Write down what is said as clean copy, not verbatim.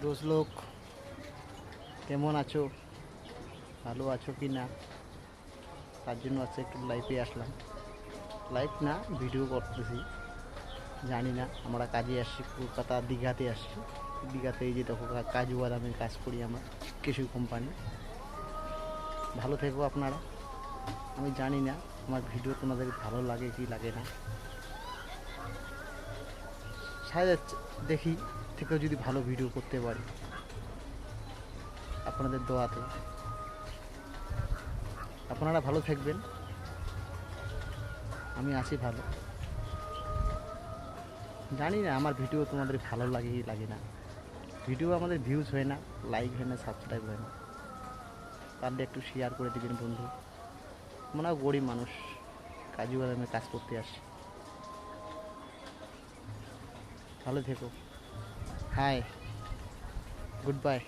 দোষ লোক, কেমন আছো? ভালো আছো কি না? তার জন্য আজকে একটু লাইভে আসলাম। লাইভ না, ভিডিও করতেছি। জানি না, আমরা কাজে আসছি কলকাতা দীঘাতে আসছি। দীঘাতে এই যে দেখো কাজু বাদামের কাজ করি আমরা, কিছু কোম্পানি। ভালো থেকো আপনারা। আমি জানি না আমার ভিডিও তোমাদের ভালো লাগে কি লাগে না। সাথে দেখি থেকেও যদি ভালো ভিডিও করতে পারি আপনাদের দোয়াতে। আপনারা ভালো থাকবেন, আমি আছি ভালো। জানি না আমার ভিডিও তোমাদের ভালো লাগে কি লাগে না। ভিডিও আমাদের ভিউজ হয় না, লাইক হয় না, সাবস্ক্রাইব হয় না। পারলে একটু শেয়ার করে দেবেন বন্ধু। আমরাও গরিব মানুষ, কাজু বাদামে কাজ করতে আসি। ভালো থেকো। Hi, good bye.